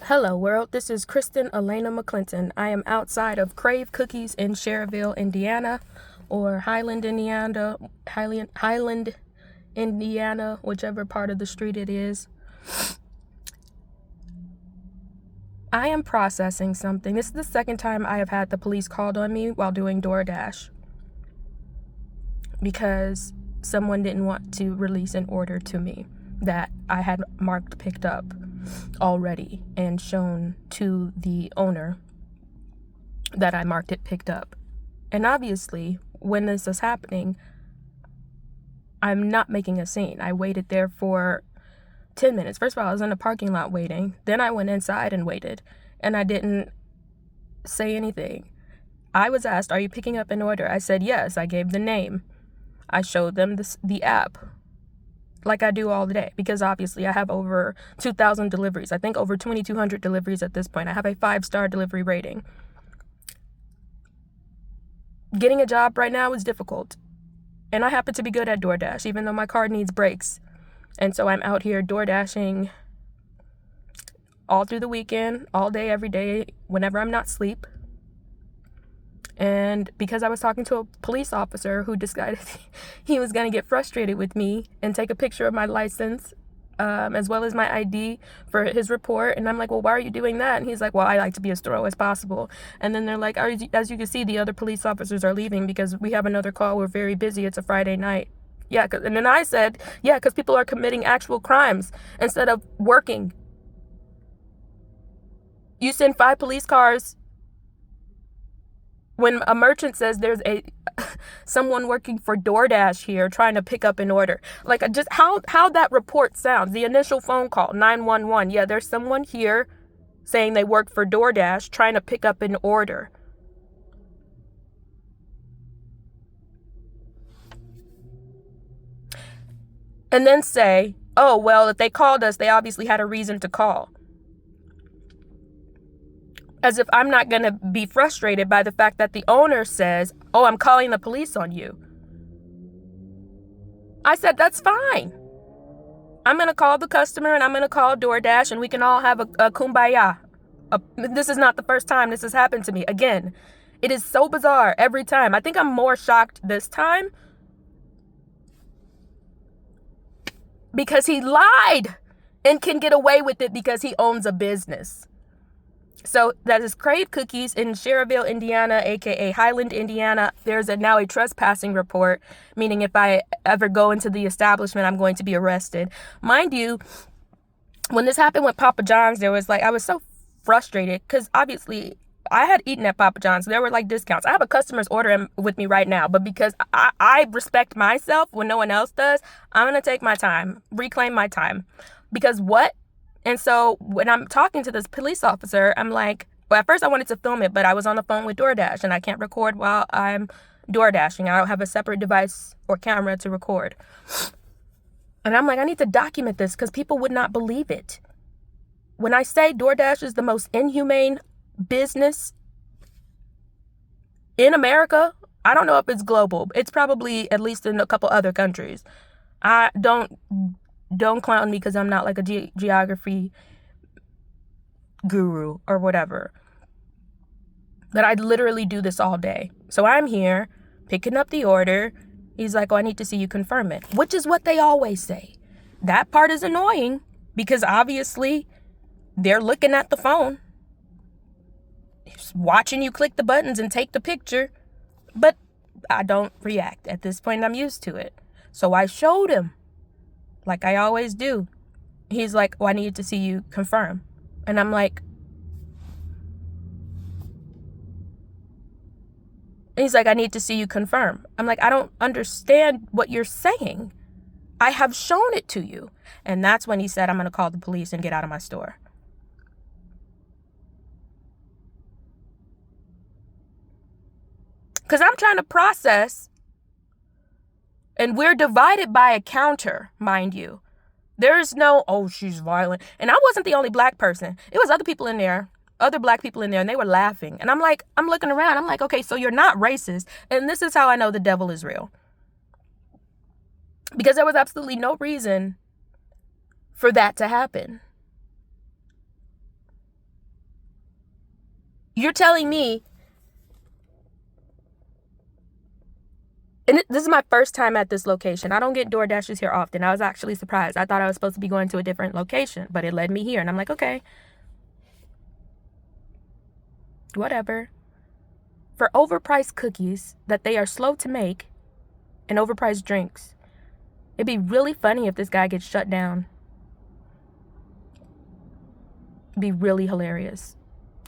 Hello world, this is Kristen Elena McClinton. I am outside of Crave Cookies in Schererville, Indiana, or Highland, Indiana, whichever part of the street it is. I am processing something. This is the second time I have had the police called on me while doing DoorDash because someone didn't want to release an order to me that I had marked picked up already and shown to the owner that I marked it picked up. And obviously, when this is happening, I'm not making a scene. I waited there for 10 minutes. First of all, I was in the parking lot waiting. Then I went inside and waited, and I didn't say anything. I was asked, "Are you picking up an order?" I said yes. I gave the name. I showed them the app like I do all the day, because obviously I have over 2,000 deliveries. I think over 2,200 deliveries at this point. I have a 5-star delivery rating. Getting a job right now is difficult, and I happen to be good at DoorDash, even though my car needs brakes. And so I'm out here door dashing all through the weekend, all day, every day, whenever I'm not asleep. And because I was talking to a police officer who decided he was going to get frustrated with me and take a picture of my license, as well as my ID for his report. And I'm like, well, why are you doing that? And he's like, well, I like to be as thorough as possible. And then they're like, as you can see, the other police officers are leaving because we have another call. We're very busy. It's a Friday night. Yeah, and then I said, yeah, because people are committing actual crimes instead of working. You send 5 police cars when a merchant says there's someone working for DoorDash here trying to pick up an order. Like, just how that report sounds. The initial phone call, 911. Yeah, there's someone here saying they work for DoorDash trying to pick up an order. And then say, oh, well, if they called us, they obviously had a reason to call. As if I'm not going to be frustrated by the fact that the owner says, oh, I'm calling the police on you. I said, that's fine. I'm going to call the customer and I'm going to call DoorDash and we can all have a kumbaya. This is not the first time this has happened to me. Again, it is so bizarre every time. I think I'm more shocked this time because he lied and can get away with it because he owns a business. So that is Crave Cookies in Schererville, Indiana, aka Highland, Indiana. There's now a trespassing report, meaning if I ever go into the establishment, I'm going to be arrested. Mind you, when this happened with Papa John's, I was so frustrated because obviously I had eaten at Papa John's. There were discounts. I have a customer's order with me right now, but because I respect myself when no one else does, I'm going to take my time, reclaim my time. Because what? And so when I'm talking to this police officer, I'm like, well, at first I wanted to film it, but I was on the phone with DoorDash and I can't record while I'm DoorDashing. I don't have a separate device or camera to record. And I'm like, I need to document this because people would not believe it. When I say DoorDash is the most inhumane business in America, I don't know if it's global. It's probably at least in a couple other countries. Don't clown me because I'm not like a geography guru or whatever. But I literally do this all day. So I'm here picking up the order. He's like, oh, I need to see you confirm it, which is what they always say. That part is annoying because obviously they're looking at the phone, watching you click the buttons and take the picture. But I don't react. At this point, I'm used to it. So I showed him, like I always do. He's like, oh, I need to see you confirm. And I'm like, he's like, I need to see you confirm. I'm like, I don't understand what you're saying. I have shown it to you. And that's when he said, I'm going to call the police and get out of my store. Because I'm trying to process. And we're divided by a counter, mind you. There's no, oh, she's violent. And I wasn't the only black person. It was other people in there, other black people in there, and they were laughing. And I'm looking around. I'm like, okay, so you're not racist. And this is how I know the devil is real. Because there was absolutely no reason for that to happen. You're telling me, and this is my first time at this location. I don't get DoorDashers here often. I was actually surprised. I thought I was supposed to be going to a different location, but it led me here. And I'm like, okay, whatever. For overpriced cookies that they are slow to make and overpriced drinks, it'd be really funny if this guy gets shut down. It'd be really hilarious.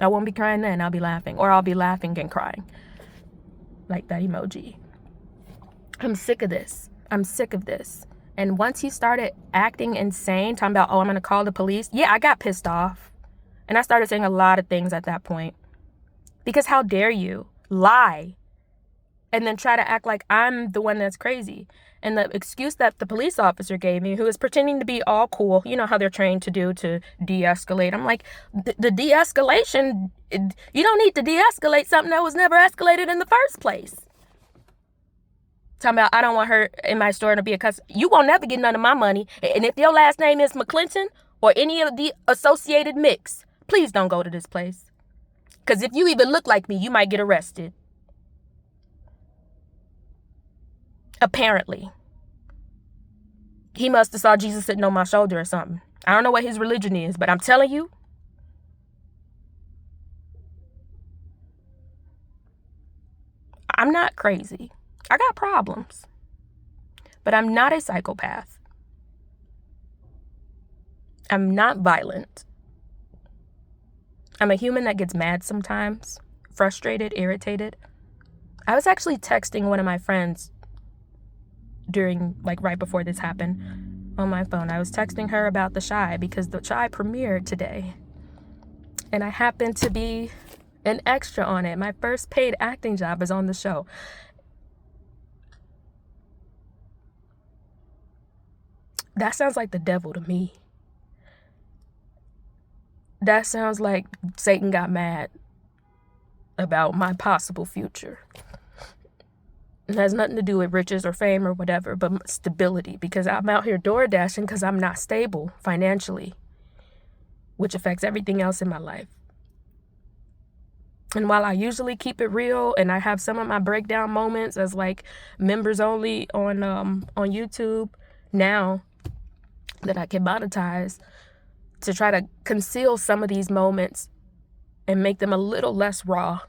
I won't be crying then. I'll be laughing. Or I'll be laughing and crying. Like that emoji. I'm sick of this. I'm sick of this. And once he started acting insane, talking about, oh, I'm going to call the police. Yeah, I got pissed off. And I started saying a lot of things at that point. Because how dare you lie and then try to act like I'm the one that's crazy. And the excuse that the police officer gave me, who is pretending to be all cool, you know how they're trained to do to de-escalate. I'm like, the de-escalation, you don't need to de-escalate something that was never escalated in the first place. Talking about, I don't want her in my store to be a customer. You won't never get none of my money. And if your last name is McClinton or any of the associated mix, please don't go to this place. Because if you even look like me, you might get arrested. Apparently. He must have saw Jesus sitting on my shoulder or something. I don't know what his religion is, but I'm telling you, I'm not crazy. I got problems. But I'm not a psychopath. I'm not violent. I'm a human that gets mad sometimes, frustrated, irritated. I was actually texting one of my friends during, like, right before this happened on my phone. I was texting her about The Chi because The Chi premiered today. And I happened to be an extra on it. My first paid acting job is on the show. That sounds like the devil to me. That sounds like Satan got mad about my possible future. It has nothing to do with riches or fame or whatever, but stability. Because I'm out here door dashing because I'm not stable financially, which affects everything else in my life. And while I usually keep it real and I have some of my breakdown moments as like members only on YouTube, now that I can monetize, to try to conceal some of these moments and make them a little less raw.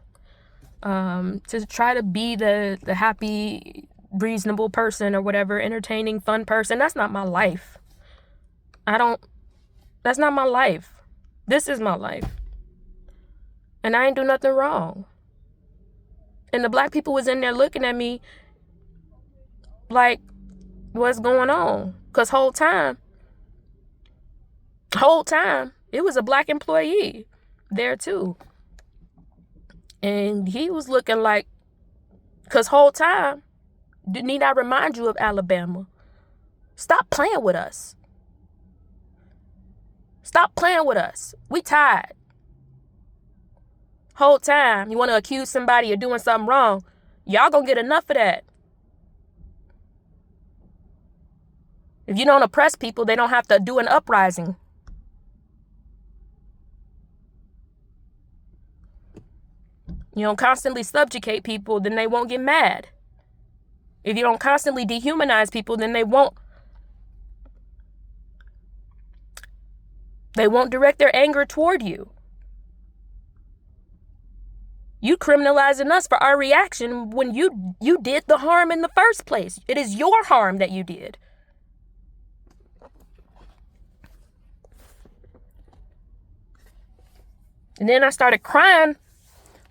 To try to be the happy, reasonable person or whatever, entertaining, fun person. That's not my life. That's not my life. This is my life. And I ain't do nothing wrong. And the black people was in there looking at me like, what's going on? Because whole time, it was a black employee there too. And he was looking like, because whole time, need I remind you of Alabama? Stop playing with us. Stop playing with us. We tired. Whole time, you want to accuse somebody of doing something wrong, y'all gonna get enough of that. If you don't oppress people, they don't have to do an uprising. You don't constantly subjugate people, then they won't get mad. If you don't constantly dehumanize people, then they won't direct their anger toward you. You criminalizing us for our reaction when you did the harm in the first place. It is your harm that you did. And then I started crying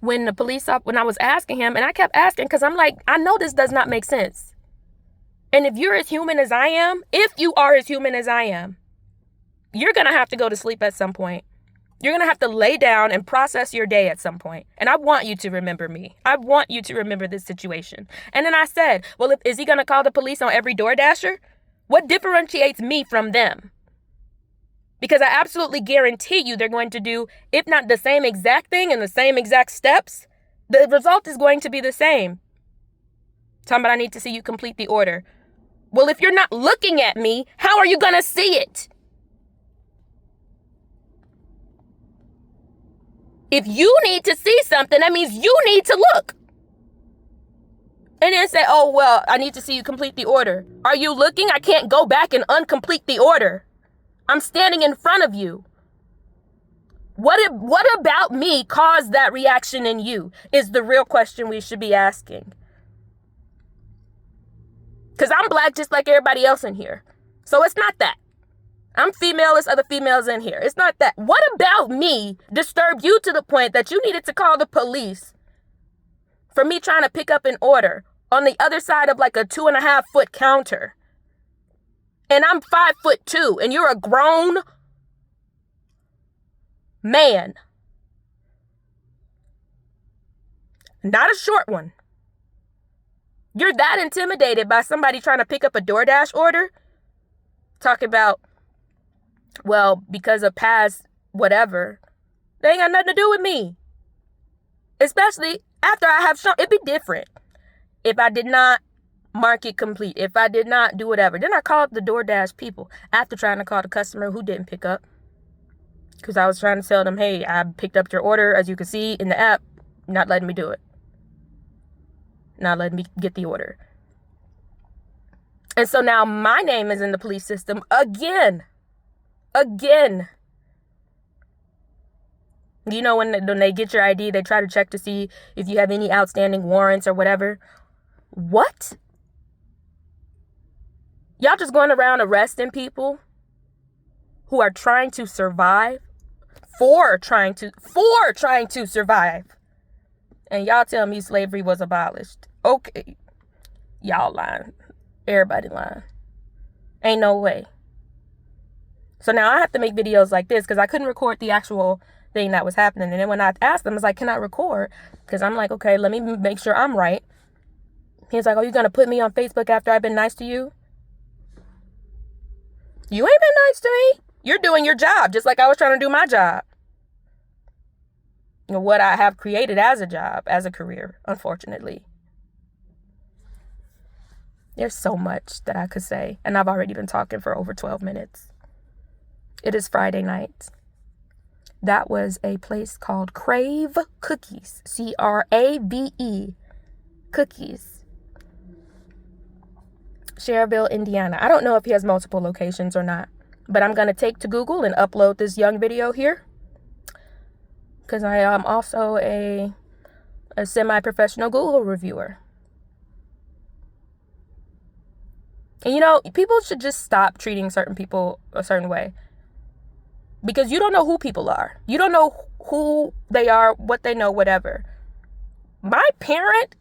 when when I was asking him, and I kept asking because I'm like, I know this does not make sense. And if you're as human as I am, you're going to have to go to sleep at some point. You're going to have to lay down and process your day at some point. And I want you to remember me. I want you to remember this situation. And then I said, well, is he going to call the police on every DoorDasher? What differentiates me from them? Because I absolutely guarantee you they're going to do, if not the same exact thing and the same exact steps, the result is going to be the same. Talking about I need to see you complete the order. Well, if you're not looking at me, how are you going to see it? If you need to see something, that means you need to look. And then say, oh, well, I need to see you complete the order. Are you looking? I can't go back and uncomplete the order. I'm standing in front of you. What about me caused that reaction in you is the real question we should be asking. Because I'm black just like everybody else in here. So it's not that. I'm female as other females in here. It's not that. What about me disturbed you to the point that you needed to call the police for me trying to pick up an order on the other side of like a 2.5 foot counter? And I'm 5'2", and you're a grown man. Not a short one. You're that intimidated by somebody trying to pick up a DoorDash order? Talk about, well, because of past whatever. They ain't got nothing to do with me. Especially after I have shown, it'd be different if I did not mark it complete. If I did not do whatever. Then I called the DoorDash people after trying to call the customer who didn't pick up. Because I was trying to tell them, hey, I picked up your order, as you can see in the app, not letting me do it. Not letting me get the order. And so now my name is in the police system again. You know, when they get your ID, they try to check to see if you have any outstanding warrants or whatever. What? Y'all just going around arresting people who are trying to survive for trying to survive. And y'all tell me slavery was abolished. Okay. Y'all lying. Everybody lying. Ain't no way. So now I have to make videos like this because I couldn't record the actual thing that was happening. And then when I asked him, I was like, can I record? Because I'm like, okay, let me make sure I'm right. He's like, oh, you going to put me on Facebook after I've been nice to you? You ain't been nice to me. You're doing your job just like I was trying to do my job. What I have created as a job, as a career, unfortunately. There's so much that I could say, and I've already been talking for over 12 minutes. It is Friday night. That was a place called Crave Cookies, Crave Cookies. Schererville, Indiana. I don't know if he has multiple locations or not, but I'm going to take to Google and upload this young video here because I am also a semi-professional Google reviewer. And you know, people should just stop treating certain people a certain way because you don't know who people are. You don't know who they are, what they know, whatever. My parent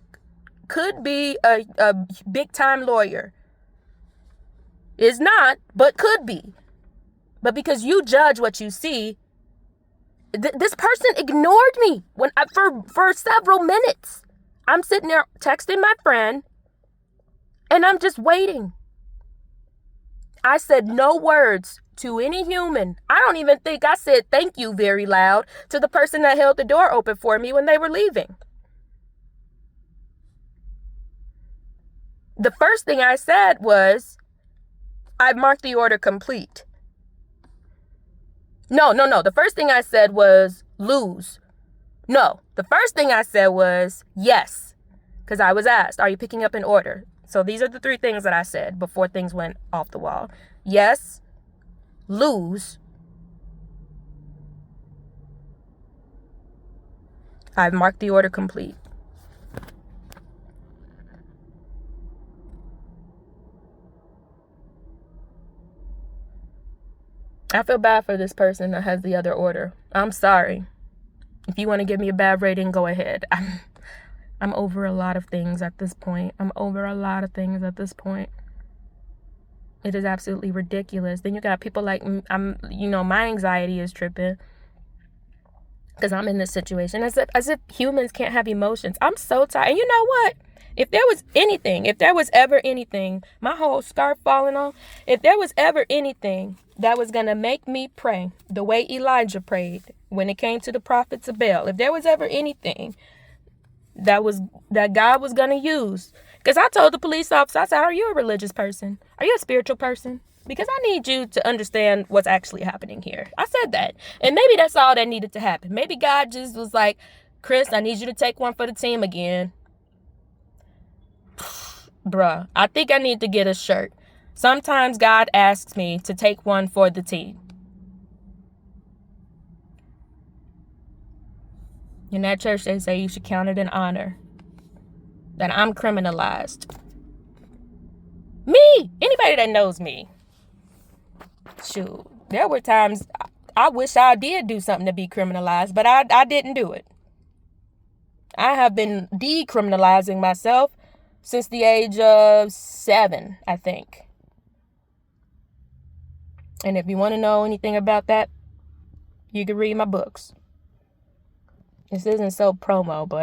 could be a big-time lawyer. Is not, but could be. But because you judge what you see, this person ignored me for several minutes. I'm sitting there texting my friend, and I'm just waiting. I said no words to any human. I don't even think I said thank you very loud to the person that held the door open for me when they were leaving. The first thing I said was, I marked the order complete. No. The first thing I said was lose. No. The first thing I said was yes. Because I was asked, are you picking up an order? So these are the 3 things that I said before things went off the wall. Yes. Lose. I've marked the order complete. I feel bad for this person that has the other order. I'm sorry. If you want to give me a bad rating, go ahead. I'm over a lot of things at this point. It is absolutely ridiculous. Then you got people like, my anxiety is tripping because I'm in this situation as if humans can't have emotions. I'm so tired. And you know what? If there was ever anything, my whole scarf falling off, if there was ever anything that was going to make me pray the way Elijah prayed when it came to the prophets of Baal, if there was ever anything that God was going to use, because I told the police officer, I said, are you a religious person? Are you a spiritual person? because I need you to understand what's actually happening here. I said that. And maybe that's all that needed to happen. Maybe God just was like, Chris, I need you to take one for the team again. Bruh, I think I need to get a shirt. Sometimes God asks me to take one for the team. In that church, they say you should count it an honor that I'm criminalized. Me! Anybody that knows me. Shoot, there were times I wish I did do something to be criminalized, but I didn't do it. I have been decriminalizing myself since the age of 7, I think. And if you want to know anything about that, you can read my books. This isn't so promo, but